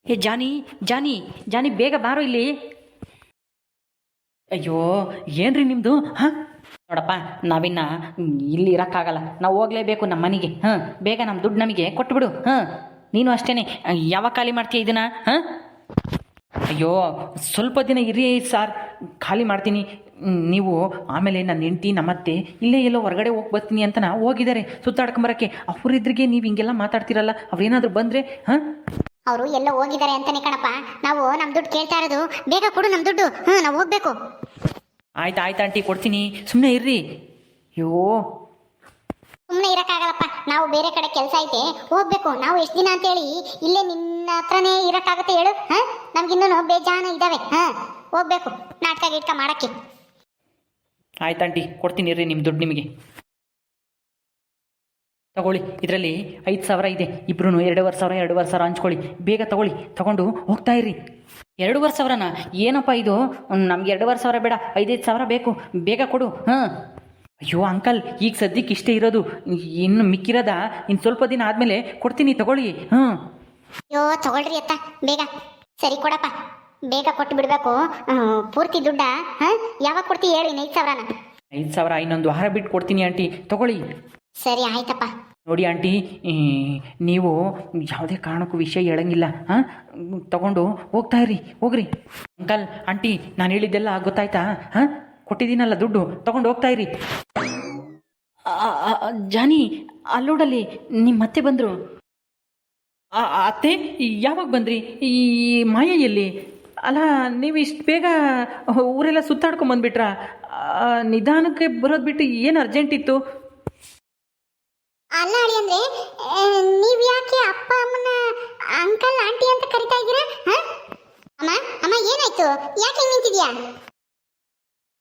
ಏ ಜಾನಿ ಜಾನಿ ಜಾನಿ ಬೇಗ ಬಾರೋ ಇಲ್ಲಿ. ಅಯ್ಯೋ ಏನ್ರಿ ನಿಮ್ಮದು ಹಾಂ? ನೋಡಪ್ಪ ನಾವಿನ್ನ ಇಲ್ಲಿ ಇರೋಕ್ಕಾಗಲ್ಲ, ನಾವು ಹೋಗ್ಲೇಬೇಕು ನಮ್ಮ ಮನೆಗೆ. ಹಾಂ ಬೇಗ ನಮ್ಮ ದುಡ್ಡು ನಮಗೆ ಕೊಟ್ಬಿಡು. ಹಾಂ ನೀನು ಅಷ್ಟೇ, ಯಾವಾಗ ಖಾಲಿ ಮಾಡ್ತೀಯ ಇದನ್ನ? ಹಾಂ ಅಯ್ಯೋ ಸ್ವಲ್ಪ ದಿನ ಇರಿ ಸಾರ್, ಖಾಲಿ ಮಾಡ್ತೀನಿ. ನೀವು ಆಮೇಲೆ ನನ್ನ ಹೆಂಡ್ತಿ ನಮ್ಮತ್ತೆ ಇಲ್ಲೇ ಎಲ್ಲೋ ಹೊರಗಡೆ ಹೋಗಿ ಬರ್ತೀನಿ ಅಂತ ಹೋಗಿದ್ದಾರೆ ಸುತ್ತಾಡ್ಕೊಂಬರಕ್ಕೆ. ಅವರಿದ್ರಿಗೆ ನೀವು ಹಿಂಗೆಲ್ಲ ಮಾತಾಡ್ತಿರಲ್ಲ, ಅವ್ರೇನಾದರೂ ಬಂದರೆ ಹಾಂ? ಅವರು ಎಲ್ಲ ಹೋಗಿದ್ದಾರೆ ಅಂತಾನೆ ಕಣಪ್ಪ. ನಾವು ನಮ್ಮ ದುಡ್ಡು ಕೇಳ್ತಾ ಇರೋದು, ಬೇಗ ಕೊಡು ನಮ್ಮ ದುಡ್ಡು. ನಾವು ಹೋಗ್ಬೇಕು. ಆಯ್ತು ಆಯ್ತು ಆಂಟಿ ಕೊಡ್ತೀನಿ, ಸುಮ್ಮನೆ ಇರ್ರಿ. ಅಯ್ಯೋ ಸುಮ್ಮನೆ ಇರೋಕ್ಕಾಗಲ್ಲಪ್ಪ, ನಾವು ಬೇರೆ ಕಡೆ ಕೆಲಸ ಐತೆ ಹೋಗ್ಬೇಕು. ನಾವು ಎಷ್ಟು ದಿನ ಅಂತೇಳಿ ಇಲ್ಲೇ ನಿನ್ನ ಹತ್ರನೇ ಇರೋಕ್ಕಾಗತ್ತೆ ಹೇಳು? ನಮ್ಗಿನ್ನೂ ಬೇಜಾನು ಇದ್ದಾವೆ. ಹೋಗ್ಬೇಕು ನಾಟಕ ಗಿಟ್ಕ ಮಾಡಕ್ಕೆ. ಆಯ್ತು ಆಂಟಿ ಕೊಡ್ತೀನಿ ಇರ್ರಿ ನಿಮ್ಮ ದುಡ್ಡು ನಿಮಗೆ. ತಗೊಳ್ಳಿ, ಇದರಲ್ಲಿ 5,000 ಇದೆ. ಇಬ್ರು 2,500 ಹಂಚ್ಕೊಳ್ಳಿ. ಬೇಗ ತಗೊಳ್ಳಿ, ತಗೊಂಡು ಹೋಗ್ತಾ ಇರ್ರಿ. 2,500ನಾ? ಏನಪ್ಪ ಇದು, ನಮ್ಗೆ 2,500 ಬೇಡ, 5,000 ಬೇಕು. ಬೇಗ ಕೊಡು. ಹಾಂ ಅಯ್ಯೋ ಅಂಕಲ್, ಈಗ ಸದ್ಯಕ್ಕೆ ಇಷ್ಟೇ ಇರೋದು, ಇನ್ನು ಮಿಕ್ಕಿರೋದ ಇನ್ನು ಸ್ವಲ್ಪ ದಿನ ಆದಮೇಲೆ ಕೊಡ್ತೀನಿ, ತಗೊಳ್ಳಿ. ಹಾಂ ಅಯ್ಯೋ ತಗೊಳ್ರಿ ಅತ್ತ ಬೇಗ. ಸರಿ ಕೊಡಪ್ಪ, ಬೇಗ ಕೊಟ್ಟು ಬಿಡಬೇಕು. ಪೂರ್ತಿ ದುಡ್ಡ ಯಾವಾಗ ಕೊಡ್ತೀವಿ ಹೇಳಿ? 5,000ನ? 5,000 ಇನ್ನೊಂದು ವಾರ ಬಿಟ್ಟು ಕೊಡ್ತೀನಿ ಆಂಟಿ, ತಗೊಳ್ಳಿ. ಸರಿ ಆಯ್ತಪ್ಪ. ನೋಡಿ ಆಂಟಿ, ನೀವು ಯಾವುದೇ ಕಾರಣಕ್ಕೂ ವಿಷಯ ಹೇಳಂಗಿಲ್ಲ. ಹಾಂ ತಗೊಂಡು ಹೋಗ್ತಾ ಇರ್ರಿ, ಹೋಗ್ರಿ. ಅಂಕಲ್ ಆಂಟಿ ನಾನು ಹೇಳಿದ್ದೆಲ್ಲ ಗೊತ್ತಾಯ್ತಾ? ಹಾಂ ಕೊಟ್ಟಿದ್ದೀನಲ್ಲ ದುಡ್ಡು, ತಗೊಂಡು ಹೋಗ್ತಾ ಇರ್ರಿ. ಜಾನಿ ಅಲ್ಲೋಡಲ್ಲಿ ನಿಮ್ಮ ಮತ್ತೆ ಬಂದರು. ಅತ್ತೆ ಯಾವಾಗ ಬಂದ್ರಿ? ಈ ಮಾಯ ಎಲ್ಲಿ? ಅಲ್ಲ ನೀವು ಇಷ್ಟು ಬೇಗ ಊರೆಲ್ಲ ಸುತ್ತಾಡ್ಕೊಂಬಂದ್ಬಿಟ್ರಾ? ನಿಧಾನಕ್ಕೆ ಬರೋದು ಬಿಟ್ಟು ಏನು ಅರ್ಜೆಂಟ್ ಇತ್ತು? ಅಲ್ಲ ಅಳಿ ಅಂದ್ರೆ, ನೀವ್ ಯಾಕೆ ಅಪ್ಪ ಅಮ್ಮನ ಅಂಕಲ್ ಆಂಟಿ ಅಂತ ಕರಿತಾ ಇದ್ದೀರಾ? ಅಮ್ಮ ಅಮ್ಮ ಏನಾಯ್ತು? ಯಾಕೆ ನಿಂತಿದ್ಯಾ?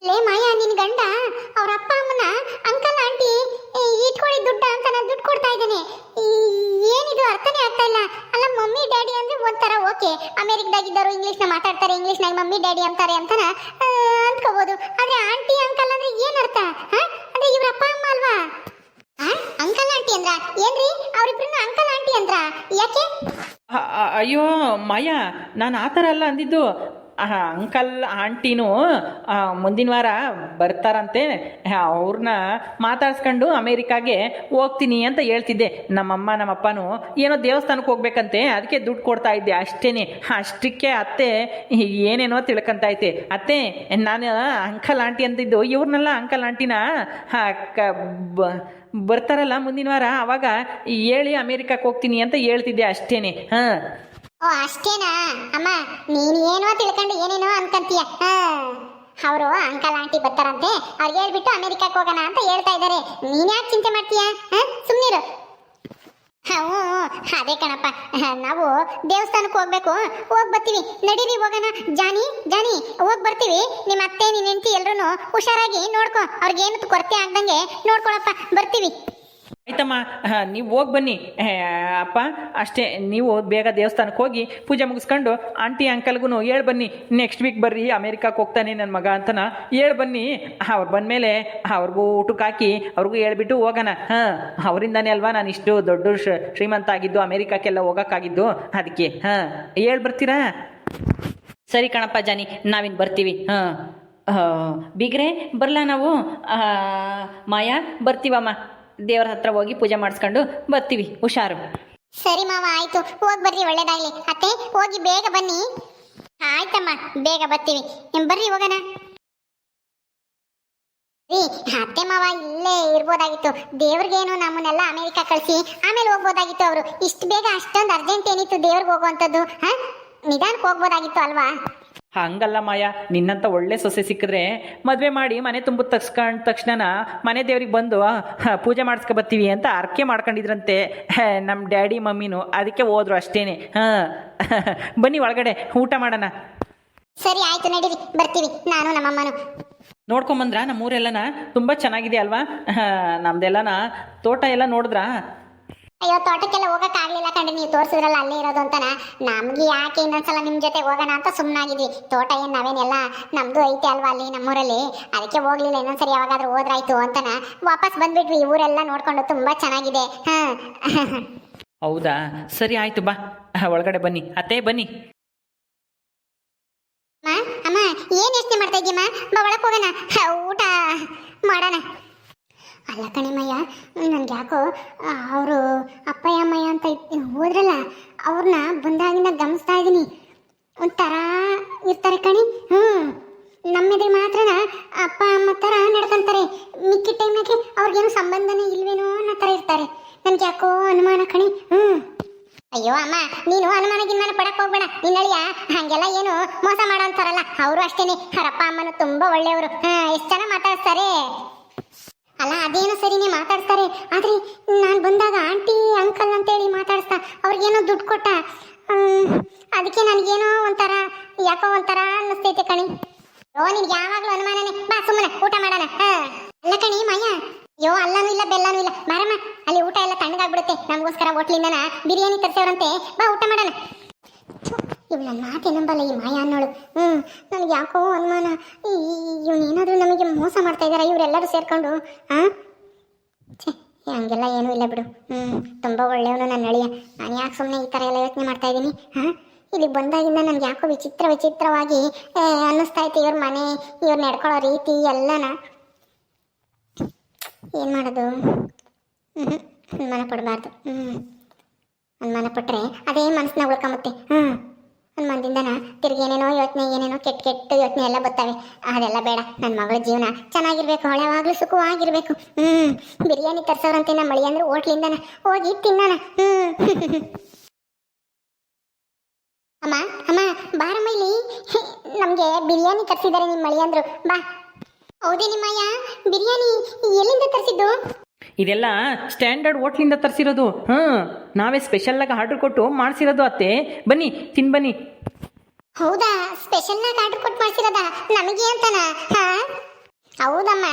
ಲೇ ಮಾಯಾ, ನಿನ್ ಗಂಡ ಅವ್ರ ಅಪ್ಪ ಅಮ್ಮನ ಅಂಕಲ್ ಆಂಟಿ ಇಟ್ಕೊಳ್ಳಿ ದುಡ್ಡ ಅಂತ ನಾನು ದುಡ್ಡು ಕೊಡ್ತಾ ಇದ್ದೇನೆ. ಏನಿದು ಅರ್ಥನೇ ಆಗ್ತಾ ಇಲ್ಲ. ಅಲ್ಲ ಮಮ್ಮಿ ಡ್ಯಾಡಿ ಅಂದ್ರೆ ಒಂಥರ ಓಕೆ, ಅಮೆರಿಕದಾಗಿದ್ದರು ಇಂಗ್ಲಿಷ್ನ ಮಾತಾಡ್ತಾರೆ, ಇಂಗ್ಲಿಷ್ನಾಗ ಮಮ್ಮಿ ಡ್ಯಾಡಿ ಅಂತಾರೆ ಅಂತನ ಅಂದ್ಕೋಬಹುದು. ಆದ್ರೆ ಆಂಟಿ ಅಂಕಲ್ ಅಂದ್ರೆ ಏನ್ ಅರ್ಥ? ಅಂದ್ರೆ ಇವ್ರ ಅಪ್ಪ ಅಮ್ಮ ಅಲ್ವಾ? ಅಂಕಲ್ ಆಂಟಿ ಅಂದ್ರ ಏನ್ರಿ? ಅವ್ರಿಬ್ರನ್ನ ಅಂಕಲ್ ಆಂಟಿ ಅಂದ್ರ ಯಾಕೆ? ಅಯ್ಯೋ ಮಾಯಾ, ನಾನು ಆ ಥರ ಅಲ್ಲ ಅಂದಿದ್ದು. ಅಂಕಲ್ ಆಂಟಿನೂ ಮುಂದಿನ ವಾರ ಬರ್ತಾರಂತೆ, ಅವ್ರನ್ನ ಮಾತಾಡ್ಸ್ಕೊಂಡು ಅಮೇರಿಕಾಗೆ ಹೋಗ್ತೀನಿ ಅಂತ ಹೇಳ್ತಿದ್ದೆ. ನಮ್ಮಮ್ಮ ನಮ್ಮಪ್ಪನೂ ಏನೋ ದೇವಸ್ಥಾನಕ್ಕೆ ಹೋಗ್ಬೇಕಂತೆ, ಅದಕ್ಕೆ ದುಡ್ಡು ಕೊಡ್ತಾ ಇದ್ದೆ ಅಷ್ಟೇ. ಅಷ್ಟಕ್ಕೆ ಅತ್ತೆ ಏನೇನೋ ತಿಳ್ಕೊಂತೈತೆ. ಅತ್ತೆ ನಾನು ಅಂಕಲ್ ಆಂಟಿ ಅಂತಿದ್ದು ಇವ್ರನ್ನೆಲ್ಲ ಅಂಕಲ್ ಆಂಟಿನ ಬರ್ತಾರಲ್ಲ ಮುಂದಿನ ವಾರ, ಅವಾಗ ಹೇಳಿ ಅಮೇರಿಕಕ್ಕೆ ಹೋಗ್ತೀನಿ ಅಂತ ಹೇಳ್ತಿದ್ದೆ ಅಷ್ಟೇ. ಹಾಂ ಓ ಅಷ್ಟೇನಾ ಅಮ್ಮ? ನೀನು ಏನೋ ತಿಳ್ಕೊಂಡು ಏನೇನೋ ಅನ್ಕಂತೀಯ. ಅವರು ಅಂಕಲ್ ಆಂಟಿ ಬರ್ತಾರಂತೆ, ಅವ್ರಿಗೆ ಹೇಳ್ಬಿಟ್ಟು ಅಮೆರಿಕಕ್ಕೆ ಹೋಗೋಣ ಅಂತ ಹೇಳ್ತಾ ಇದ್ದಾರೆ. ನೀನ್ ಯಾಕೆ ಚಿಂತೆ ಮಾಡ್ತೀಯ? ಸುಮ್ಮನಿರು. ಹ್ಞೂ ಅದೇ ಕಣಪ್ಪ, ನಾವು ದೇವಸ್ಥಾನಕ್ಕೆ ಹೋಗ್ಬೇಕು, ಹೋಗಿ ಬರ್ತೀವಿ. ನಡೀರಿ ಹೋಗೋಣ. ಜಾನಿ ಜಾನಿ ಹೋಗಿ ಬರ್ತೀವಿ. ನಿಮ್ಮ ಅತ್ತೆ ನಿನ್ನ ಹೆಂಡತಿ ಎಲ್ರೂ ಹುಷಾರಾಗಿ ನೋಡ್ಕೊ, ಅವ್ರಿಗೇನು ಕೊರತೆ ಆಗ್ದಂಗೆ ನೋಡ್ಕೊಳಪ್ಪ. ಬರ್ತೀವಿ. ಆಯ್ತಮ್ಮ, ನೀವು ಹೋಗಿ ಬನ್ನಿ. ಅಪ್ಪ ಅಷ್ಟೇ, ನೀವು ಬೇಗ ದೇವಸ್ಥಾನಕ್ಕೆ ಹೋಗಿ ಪೂಜೆ ಮುಗಿಸ್ಕೊಂಡು ಆಂಟಿ ಅಂಕಲ್ಗೂ ಹೇಳಿ ಬನ್ನಿ, ನೆಕ್ಸ್ಟ್ ವೀಕ್ ಬರ್ರಿ ಅಮೇರಿಕಕ್ಕೆ ಹೋಗ್ತಾನೆ ನನ್ನ ಮಗ ಅಂತನ ಹೇಳಿ ಬನ್ನಿ. ಅವ್ರು ಬಂದಮೇಲೆ ಅವ್ರಿಗೂ ಊಟಕ್ಕೆ ಹಾಕಿ ಅವ್ರಿಗೂ ಹೇಳ್ಬಿಟ್ಟು ಹೋಗೋಣ. ಅವರಿಂದಾನೇ ಅಲ್ವಾ ನಾನು ಇಷ್ಟು ದೊಡ್ಡ ಶ್ರೀಮಂತ ಆಗಿದ್ದು, ಅಮೇರಿಕಕ್ಕೆಲ್ಲ ಹೋಗೋಕ್ಕಾಗಿದ್ದು. ಅದಕ್ಕೆ ಹೇಳಿ ಬರ್ತೀರಾ? ಸರಿ ಕಣಪ್ಪ ಜಾನಿ, ನಾವಿನ್ನು ಬರ್ತೀವಿ. ಬಿಗ್ರೆ ಬರಲಾ ನಾವು? ಮಾಯಾ ಬರ್ತೀವಮ್ಮ, ದೇವರ ಹತ್ರ ಹೋಗಿ ಪೂಜೆ ಮಾಡಿಸ್ಕೊಂಡು ಬರ್ತೀವಿ. ಹುಷಾರು. ಸರಿ ಮಾವ ಆಯ್ತು, ಹೋಗಿ ಬರ್ರಿ, ಒಳ್ಳೇದಾಗ್ಲಿ. ಅತ್ತೆ ಹೋಗಿ ಬೇಗ ಬನ್ನಿ. ಆಯ್ತಮ್ಮ, ಬೇಗ ಬರ್ತೀವಿ. ಬರ್ರಿ ಹೋಗೋಣ. ಅತ್ತೆ ಮಾವ ಇಲ್ಲೇ ಇರ್ಬೋದಾಗಿತ್ತು, ದೇವ್ರಿಗೇನು ನಮ್ಮನ್ನೆಲ್ಲ ಅಮೆರಿಕ ಕಳಿಸಿ ಆಮೇಲೆ ಹೋಗ್ಬೋದಾಗಿತ್ತು. ಅವರು ಇಷ್ಟು ಬೇಗ ಅಷ್ಟೊಂದು ಅರ್ಜೆಂಟ್ ಏನಿತ್ತು ದೇವ್ರಿಗೆ ಹೋಗುವಂಥದ್ದು? ನಿಧಾನಕ್ಕೆ ಹೋಗ್ಬೋದಾಗಿತ್ತು ಅಲ್ವಾ? ಹಂಗಲ್ಲ ಮಾಯಾ, ನಿನ್ನಂತ ಒಳ್ಳೆ ಸೊಸೆ ಸಿಕ್ಕಿದ್ರೆ ಮದುವೆ ಮಾಡಿ ಮನೆ ತುಂಬ ತಗ್ಸ್ಕೊಂಡ ತಕ್ಷಣ ಮನೆ ದೇವ್ರಿಗೆ ಬಂದು ಪೂಜೆ ಮಾಡಿಸ್ಕೊ ಬರ್ತೀವಿ ಅಂತ ಅರ್ಕೆ ಮಾಡ್ಕೊಂಡಿದ್ರಂತೆ ನಮ್ಮ ಡ್ಯಾಡಿ ಮಮ್ಮಿನೂ. ಅದಕ್ಕೆ ಹೋದ್ರು ಅಷ್ಟೇ. ಬನ್ನಿ ಒಳಗಡೆ ಊಟ ಮಾಡೋಣ. ಸರಿ ಆಯ್ತು, ನಡೀರಿ, ಬರ್ತೀವಿ ನಾನು ನಮ್ಮಮ್ಮನು. ನೋಡ್ಕೊಂಬಂದ್ರ ನಮ್ಮೂರೆಲ್ಲನ? ತುಂಬ ಚೆನ್ನಾಗಿದೆ ಅಲ್ವಾ? ನಮ್ದೆಲ್ಲನ ತೋಟ ಎಲ್ಲ ನೋಡಿದ್ರಾ? ಅಯ್ಯೋ ತೋಟಕ್ಕೆಲ್ಲ ಹೋಗಕ್ ಆಗ್ಲಿಲ್ಲ ಕಂಡ್ರಿ, ನೀವು ತೋರಿಸಿದ್ರಲ್ಲ ಅಲ್ಲೇ ಇರೋದು ಅಂತನ. ನಮ್ಗೆ ಯಾಕೆ ಇನ್ನೊಂದ್ಸಲ ನಿಮ್ ಜೊತೆ ಹೋಗೋಣ ಅಂತ ಸುಮ್ಮನಾಗಿದ್ವಿ. ತೋಟ ಏನ್ ನಾವೇನೆಲ್ಲ ನಮ್ದು ಐತೆ ಅಲ್ವಾ ಅಲ್ಲಿ ನಮ್ಮೂರಲ್ಲಿ, ಅದಕ್ಕೆ ಹೋಗ್ಲಿಲ್ಲ. ಇನ್ನೊಂದ್ಸರಿ ಯಾವಾಗಾದ್ರೂ ಹೋದ್ರಾಯ್ತು ಅಂತನ ವಾಪಸ್ ಬಂದ್ಬಿಟ್ವಿ. ಊರೆಲ್ಲ ನೋಡ್ಕೊಂಡು ತುಂಬಾ ಚೆನ್ನಾಗಿದೆ. ಹೌದಾ, ಸರಿ ಆಯಿತು ಬಾ. ಒಳಗಡೆ ಬನ್ನಿ ಅತ್ತೆ, ಬನ್ನಿ. ಅಮ್ಮ ಏನ್ ಯೋಚನೆ ಮಾಡ್ತಾ ಇದೀಯಮ್ಮ? ಬಾ ಒಳಕ್ ಹೋಗೋಣ, ಊಟ ಮಾಡೋಣ. ಅಲ್ಲ ಕಣಿಮಯ್ಯ, ನನ್ಗೆ ಯಾಕೋ ಅವರು ಅಪ್ಪಯ್ಯ ಅಮ್ಮಯ್ಯ ಅಂತ ಹೋದ್ರಲ್ಲ, ಅವ್ರನ್ನ ಬಂದಾಗಿಂದ ಗಮನಿಸ್ತಾ ಇದ್ದೀನಿ. ಒಂಥರ ಇರ್ತಾರೆ ಕಣಿ. ನಮ್ಮೆದುರು ಮಾತ್ರನ ಅಪ್ಪ ಅಮ್ಮ ಥರ ನಡ್ಕೊಂತಾರೆ, ಮಿಕ್ಕಿ ಟೈಮ್ನಾಗೆ ಅವ್ರಿಗೇನು ಸಂಬಂಧನೇ ಇಲ್ವೇನೋ ಅನ್ನೋ ಥರ ಇರ್ತಾರೆ. ನನ್ಗೆ ಯಾಕೋ ಅನುಮಾನ ಕಣಿ. ಅಯ್ಯೋ ಅಮ್ಮ, ನೀನು ಅನುಮಾನ ಗಿನ್ಮಾನ ಪಡಕ್ ಹೋಗ್ಬೇಡ. ನಿನ್ನಳಿಯ ಹಂಗೆಲ್ಲ ಏನು ಮೋಸ ಮಾಡೋ ಅಂತಾರಲ್ಲ, ಅವರು ಅಷ್ಟೇನೆ. ಅವರಪ್ಪ ಅಮ್ಮನು ತುಂಬಾ ಒಳ್ಳೆಯವರು, ಎಷ್ಟು ಚೆನ್ನಾಗಿ ಮಾತಾಡ್ತಾರೆ. ಅಲ್ಲ ಅದೇನೋ ಸರಿನೇ ಮಾತಾಡ್ತಾರೆ, ಆದ್ರೆ ನಾನು ಬಂದಾಗ ಆಂಟಿ ಅಂಕಲ್ ಅಂತೇಳಿ ಮಾತಾಡಿಸ್ತಾ ಅವ್ರಿಗೇನೋ ದುಡ್ಡು ಕೊಟ್ಟ. ಅದಕ್ಕೆ ನನಗೇನೋ ಒಂಥರ ಯಾಕೋ ಒಂಥರ ಅನ್ನಿಸ್ತೈತೆ ಕಣಿ. ನಿನ್ಗೆ ಯಾವಾಗ್ಲೂ ಅನುಮಾನನೇ. ಬಾ ಸುಮ್ಮನೆ ಊಟ ಮಾಡೋಣ. ಅಲ್ಲ ಕಣಿ ಮಾಯ, ಅಯ್ಯೋ ಅಲ್ಲನೂ ಇಲ್ಲ ಬೆಲ್ಲನೂ ಇಲ್ಲ, ಬಾರಮ್ಮ. ಅಲ್ಲಿ ಊಟ ಎಲ್ಲ ತಣ್ಣಗಾಗ್ಬಿಡುತ್ತೆ. ನಮಗೋಸ್ಕರ ಹೋಟ್ಲಿಂದನ ಬಿರಿಯಾನಿ ತರಿಸೋರಂತೆ, ಬಾ ಊಟ ಮಾಡೋಣ. ಇವ್ ನನ್ನ ಮಾತೆ ನಂಬಲ್ಲ ಈ ಮಾಯ ಅನ್ನೋಳು. ನನಗೆ ಯಾಕೋ ಅನುಮಾನ, ಇವನೇನಾದ್ರೂ ನಮಗೆ ಮೋಸ ಮಾಡ್ತಾ ಇದಾರ ಇವರೆಲ್ಲರೂ ಸೇರ್ಕೊಂಡು. ಹಂಗೆಲ್ಲ ಏನೂ ಇಲ್ಲ ಬಿಡು. ತುಂಬ ಒಳ್ಳೆಯವನು ನನ್ನ ಅಳಿಯ. ನಾನು ಯಾಕೆ ಸುಮ್ಮನೆ ಈ ಥರ ಎಲ್ಲ ಯೋಚನೆ ಮಾಡ್ತಾ ಇದ್ದೀನಿ? ಇಲ್ಲಿ ಬಂದಾಗಿಂದ ನನಗೆ ಯಾಕೋ ವಿಚಿತ್ರವಾಗಿ ಅನ್ನಿಸ್ತಾ ಇತ್ತು. ಇವ್ರ ಮನೆ, ಇವ್ರು ನಡ್ಕೊಳ್ಳೋ ರೀತಿ ಎಲ್ಲನ. ಏನು ಮಾಡೋದು? ಅನುಮಾನ ಪಡಬಾರ್ದು. ಅನುಮಾನ ಪಟ್ಟರೆ ಅದೇ ಮನಸ್ಸಿನಾಗ ಉಳ್ಕೊಂಬತ್ತೆ. ಅನುಮಾನದಿಂದನ ತಿರ್ಗಿ ಏನೇನೋ ಯೋಚನೆ, ಏನೇನೋ ಕೆಟ್ಟ ಯೋಚನೆ ಎಲ್ಲ ಬರ್ತವೆ. ಅದೆಲ್ಲ ಬೇಡ. ನನ್ನ ಮಗಳ ಜೀವನ ಚೆನ್ನಾಗಿರ್ಬೇಕು, ಹೊಳೆವಾಗ್ಲೂ ಸುಖವಾಗಿರ್ಬೇಕು. ಬಿರಿಯಾನಿ ತರ್ಸೋರಂತೆ ನಮ್ಮ ಮಳಿ ಅಂದ್ರೆ ಹೋಟ್ಲಿಂದನ ಹೋಗಿ ತಿನ್ನೋಣ. ಅಮ್ಮ ಅಮ್ಮ ಬಾರಮ್ಮ, ಇಲ್ಲಿ ನಮಗೆ ಬಿರಿಯಾನಿ ತರಿಸಿದ್ದಾರೆ ನಿಮ್ಮ ಮಳಿ ಅಂದ್ರು. ಬಾ. ಹೌದೇ ನಿಮ್ಮಯ್ಯ? ಬಿರಿಯಾನಿ ಎಲ್ಲಿಂದ ತರಿಸಿದ್ದು? ಇದೆಲ್ಲ ಸ್ಟ್ಯಾಂಡರ್ಡ್ ಹೋಟ್ಲಿಂದ ತರಿಸಿರೋದು. ನಾವೇ ಸ್ಪೆಷಲ್ಲಾಗಿ ಆರ್ಡ್ರ್ ಕೊಟ್ಟು ಮಾಡಿಸಿರೋದು ಅತ್ತೆ. ಬನ್ನಿ ಬನ್ನಿ. ಹೌದಾ? ಸ್ಪೆಷಲ್ನಾಗ ಆರ್ಡ್ರ್ ಕೊಟ್ಟು ಮಾಡಿಸಿರೋದ ನಮಗೆ ಅಂತನಾ? ಹೌದಮ್ಮ,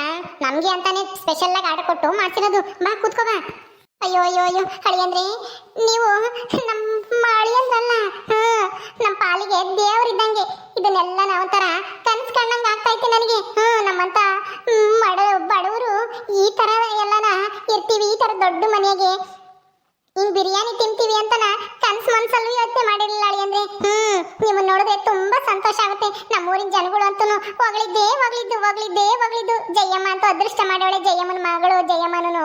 ನಮಗೆ ಅಂತಾನೆ ಸ್ಪೆಷಲ್ಲಾಗಿ ಆರ್ಡ್ರ್ ಕೊಟ್ಟು ಮಾಡಿಸಿರೋದು. ಬಾ ಕೂತ್ಕೋ ಬಾ. ಅಯ್ಯೋ ಅಯ್ಯೋ ಅಯ್ಯೋ ಅಳಿಯಂದ್ರೆ, ನೀವು ನಮ್ಮ ಅಳಿಯಂದ್ರಲ್ಲ, ನಮ್ಮ ಪಾಲಿಗೆ ದೇವರಿದ್ದಂಗೆ. ಇದನ್ನೆಲ್ಲ ನಾವೊಂಥರ ಕನ್ಸು ಕಂಡಂಗೆ ಆಗ್ತೈತೆ ನನಗೆ. ನಮ್ಮಂತ ಬಡವರು ಈ ಥರ ಎಲ್ಲನ ಇರ್ತೀವಿ, ಈ ಥರ ದೊಡ್ಡ ಮನೆಗೆ ಹಿಂಗ್ ಬಿರಿಯಾನಿ ತಿಂತೀವಿ ಅಂತನ ಕನ್ಸು ಮನ್ಸಲ್ಲೂ ಯೋಚನೆ ಮಾಡಿರಲಿಲ್ಲ ಅಳಿಯಂದ್ರೆ. ನಿಮ್ಮನ್ನ ನೋಡಿದ್ರೆ ತುಂಬಾ ಸಂತೋಷ ಆಗುತ್ತೆ. ನಮ್ಮೂರಿನ ಜನಗಳು ಅಂತೂ ಹೊಗಳಿದ್ದು. ಜಯಮ್ಮ ಅಂತ ಅದೃಷ್ಟ ಮಾಡವಳೆ, ಜಯಮ್ಮನ ಮಗಳು ಜಯಮ್ಮನೂ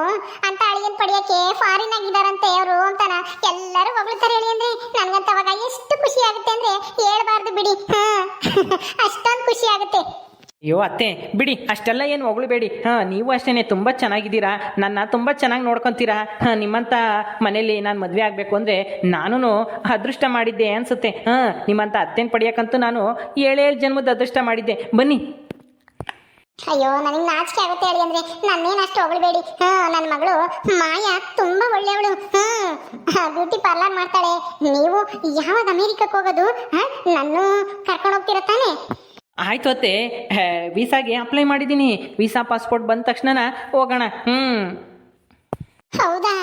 ಅಂತ ಅಳಿಯನ್ ಪಡೆಯಕ್ಕೆ ಫಾರಿನ್ ಆಗಿದಾರಂತೆ ಅವರು ಅಂತಾನ ಎಲ್ಲರೂ ಹೊಗಳ್ತಾರೆ ಅಳಿಯಂದ್ರೆ. ನನ್ಗಂತ ಅವಾಗ ಎಷ್ಟು ಖುಷಿ ಆಗುತ್ತೆ ಅಂದ್ರೆ ಹೇಳ್ಬಾರ್ದು ಬಿಡಿ. ಅಷ್ಟೊಂದು ಖುಷಿ ಆಗುತ್ತೆ. ಅಯ್ಯೋ ಅತ್ತೆ ಬಿಡಿ, ಅಷ್ಟೆಲ್ಲ ಏನು ಹೊಗಳ್ಬೇಡಿ. ನೀವು ಅಷ್ಟೇ ತುಂಬ ಚೆನ್ನಾಗಿದ್ದೀರಾ, ನನ್ನ ತುಂಬ ಚೆನ್ನಾಗಿ ನೋಡ್ಕೊತೀರಾ. ನಿಮ್ಮಂಥ ಮನೇಲಿ ನಾನು ಮದುವೆ ಆಗಬೇಕು ಅಂದರೆ ನಾನು ಅದೃಷ್ಟ ಮಾಡಿದ್ದೆ ಅನಿಸುತ್ತೆ. ನಿಮ್ಮಂಥ ಅತ್ತೆನ ಪಡೆಯೋಕ್ಕಂತೂ ನಾನು 7 ಜನ್ಮದ ಅದೃಷ್ಟ ಮಾಡಿದ್ದೆ. ಬನ್ನಿ. ಅಯ್ಯೋ ನನಗೆ ನಾಚಿಕೆ ಆಗುತ್ತೆ ಹೇಳಿ ಅಂದ್ರೆ, ನನ್ನೇನು ಅಷ್ಟು ಹೊಗಳ್ಬೇಡಿ. ನನ್ನ ಮಗಳು ಮಾಯಾ ತುಂಬಾ ಒಳ್ಳೆಯವಳು. ಬ್ಯೂಟಿ ಪಾರ್ಲರ್ ಮಾಡ್ತಾಳೆ. ನೀವು ಯಾವಾಗ ಅಮೆರಿಕಕ್ಕೆ ಹೋಗೋದು? ನಾನು ಕರ್ಕೊಂಡು ಹೋಗ್ತೀರ ತಾನೆ? ಆಯ್ತು ಅತ್ತೆ, ವೀಸಾಗೆ ಅಪ್ಲೈ ಮಾಡಿದ್ದೀನಿ. ವೀಸಾ ಪಾಸ್ಪೋರ್ಟ್ ಬಂದ ತಕ್ಷಣ ಹೋಗೋಣ. ಹೌದಾ?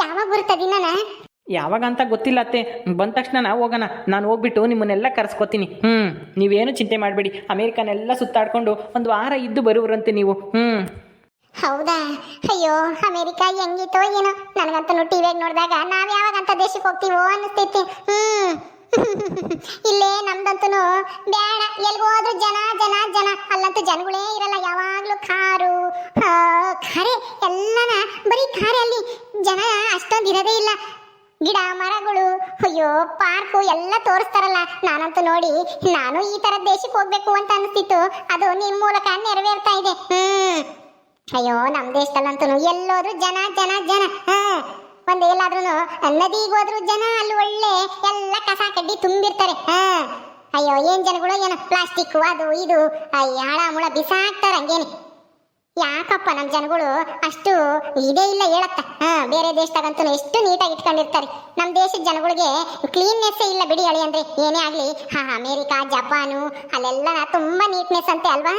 ಯಾವಾಗ ಬರ್ತದೆ ನಾನು? ಯಾವಾಗ ಅಂತ ಗೊತ್ತಿಲ್ಲ ಅತ್ತೆ, ಬಂದ ತಕ್ಷಣ ಹೋಗೋಣ. ನಾನು ಹೋಗ್ಬಿಟ್ಟು ನಿಮ್ಮನ್ನೆಲ್ಲ ಕರೆಸ್ಕೊತೀನಿ. ನೀವೇನು ಚಿಂತೆ ಮಾಡಬೇಡಿ. ಅಮೇರಿಕನೆಲ್ಲ ಸುತ್ತಾಡ್ಕೊಂಡು 1 ವಾರ ಇದ್ದು ಬರುವರಂತೆ ನೀವು. ಹೌದಾ? ಅಯ್ಯೋ ಅಮೇರಿಕ ಹೆಂಗಿತ್ತೋ ಏನೋ. ನನಗಂತೂ ಟಿವಿಯಾಗ ನೋಡಿದಾಗ ನಾವ್ ಯಾವಾಗಂತ ದೇಶಕ್ಕೆ ಹೋಗ್ತೀವೋ ಅನ್ನಿಸ್ತೈತಿ. ಇಲ್ಲೇ ನಮ್ದಂತೂ ಬೇಡ, ಎಲ್ಗೋದ್ರು ಜನ. ಅಲ್ಲಂತೂ ಜನಗಳೇ ಇರಲ್ಲ, ಯಾವಾಗ್ಲೂ ಕಾರು ಖಾರೆ ಎಲ್ಲನ ಬರೀ ಖಾರೆ. ಅಲ್ಲಿ ಜನ ಅಷ್ಟೊಂದು ಇರೋದೇ ಇಲ್ಲ. ಗಿಡ ಮರಗಳು, ಅಯ್ಯೋ ಪಾರ್ಕು ಎಲ್ಲ ತೋರಿಸ್ತಾರಲ್ಲ. ನಾನಂತೂ ನೋಡಿ ನಾನು ಈ ತರ ದೇಶಕ್ಕೆ ಹೋಗ್ಬೇಕು ಅಂತ ಅನಿಸ್ತಿತ್ತು. ಅದು ನಿಮ್ ಮೂಲಕ ನೆರವೇರ್ತಾ ಇದೆ. ಅಯ್ಯೋ ನಮ್ ದೇಶದಲ್ಲಂತೂ ಎಲ್ಲೋದ್ರು ಜನ. ಒಂದ್ ಎಲ್ಲಾದ್ರೂ ನದಿಗೆ ಹೋದ್ರು ಜನ, ಅಲ್ಲಿ ಒಳ್ಳೆ ಎಲ್ಲ ಕಸ ಕಡ್ಡಿ ತುಂಬಿರ್ತಾರೆ. ಅಯ್ಯೋ ಏನ್ ಜನಗಳು ಏನೋ, ಪ್ಲಾಸ್ಟಿಕ್ ಅದು ಇದು ಹಾಳ ಮುಳ ಬಿಸಾಕ್ತಾರ ಹಂಗೇನೆ. ಯಾಕಪ್ಪ ನಮ್ಮ ಜನಗಳು ಅಷ್ಟು ಇದೇ ಇಲ್ಲ ಹೇಳತ್ತ. ಬೇರೆ ದೇಶದಾಗಂತೂ ಎಷ್ಟು ನೀಟಾಗಿ ಇಟ್ಕೊಂಡಿರ್ತಾರೆ. ನಮ್ಮ ದೇಶದ ಜನಗಳಿಗೆ ಕ್ಲೀನ್ನೆಸ್ ಇಲ್ಲ ಬಿಡಿ ಅಳಿ ಅಂದ್ರೆ. ಏನೇ ಆಗ್ಲಿ ಅಮೇರಿಕಾ ಜಪಾನು ಅಲ್ಲೆಲ್ಲ ತುಂಬಾ ನೀಟ್ನೆಸ್ ಅಂತೆ ಅಲ್ವಾ?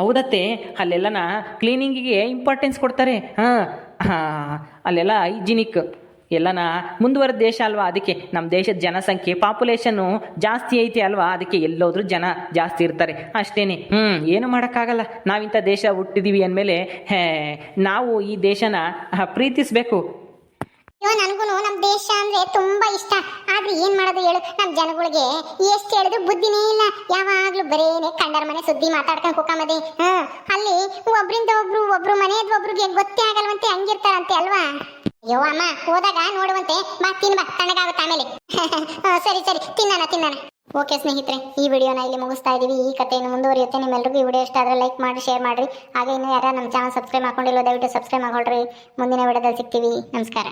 ಹೌದತ್ತೆ, ಅಲ್ಲೆಲ್ಲನ ಕ್ಲೀನಿಂಗಿಗೆ ಇಂಪಾರ್ಟೆನ್ಸ್ ಕೊಡ್ತಾರೆ. ಅಲ್ಲೆಲ್ಲ ಹೈಜಿನಿಕ್ ಎಲ್ಲನ ಮುಂದುವರೆದ ದೇಶ ಅಲ್ವಾ, ಅದಕ್ಕೆ ನಮ್ಮ ದೇಶದ ಜನಸಂಖ್ಯೆ ಪಾಪ್ಯುಲೇಷನ್ನು ಜಾಸ್ತಿ ಐತೆ ಅಲ್ವಾ, ಅದಕ್ಕೆ ಎಲ್ಲೋದ್ರೂ ಜನ ಜಾಸ್ತಿ ಇರ್ತಾರೆ ಅಷ್ಟೇನೆ. ಏನು ಮಾಡೋಕ್ಕಾಗಲ್ಲ. ನಾವಿಂಥ ದೇಶ ಹುಟ್ಟಿದೀವಿ ಅಂದಮೇಲೆ ನಾವು ಈ ದೇಶನ ಪ್ರೀತಿಸಬೇಕು. ಅಯ್ಯೋ ನನಗೂ ನಮ್ಮ ದೇಶ ಅಂದ್ರೆ ತುಂಬಾ ಇಷ್ಟ. ಆದ್ರೆ ಏನ್ ಮಾಡೋದು ಹೇಳು, ನಮ್ಮ ಜನಗಳಿಗೆ ಎಷ್ಟು ಹೇಳಿದ್ರು ಬುದ್ಧಿನೇ ಇಲ್ಲ. ಯಾವಾಗ್ಲೂ ಬರೇನೆ ಕಂಡರ ಮನೆ ಸುದ್ದಿ ಮಾತಾಡ್ಕೊಂಡು ಕುಕ್ಕಮದಿ. ಅಲ್ಲಿ ಒಬ್ರಿಂದ ಒಬ್ರು ಮನೆಯದ್ ಒಬ್ರಿಗೆ ಗೊತ್ತೇ ಆಗಲ್ವಂತೆ, ಹಂಗಿರ್ತಾರಂತೆ ಅಲ್ವಾ. ಅಯ್ಯೋ ಅಮ್ಮ, ಹೋದಾಗ ನೋಡುವಂತೆ. ಬಾ ತಿನ್ ಬಾ, ತಣ್ಣಗಾಗುತ್ತೆ ಆಮೇಲೆ. ಸರಿ ಸರಿ, ತಿನ್ನೋಣ. ಓಕೆ ಸ್ನೇಹಿತರೆ, ಈ ವಿಡಿಯೋನ ಇಲ್ಲಿ ಮುಗಿಸ್ತಾ ಇದೀವಿ. ಈ ಕಥೆಯನ್ನು ಮುಂದುವರಿಯುತ್ತೆ. ನಿಮ್ಮೆಲ್ಲರಿಗೂ ಈ ವಿಡಿಯೋ ಇಷ್ಟ ಆದರೆ ಲೈಕ್ ಮಾಡಿ, ಶೇರ್ ಮಾಡಿರಿ. ಹಾಗೆ ಇನ್ನೂ ಯಾರು ನಮ್ಮ ಚಾನಲ್ ಸಬ್ಸ್ಕ್ರೈಬ್ ಮಾಡ್ಕೊಂಡಿಲ್ಲ, ದಯವಿಟ್ಟು ಸಬ್ಸ್ಕ್ರೈಬ್ ಮಾಡ್ಕೊಳ್ರಿ. ಮುಂದಿನ ವಿಡಿಯೋದಲ್ಲಿ ಸಿಗ್ತೀವಿ. ನಮಸ್ಕಾರ.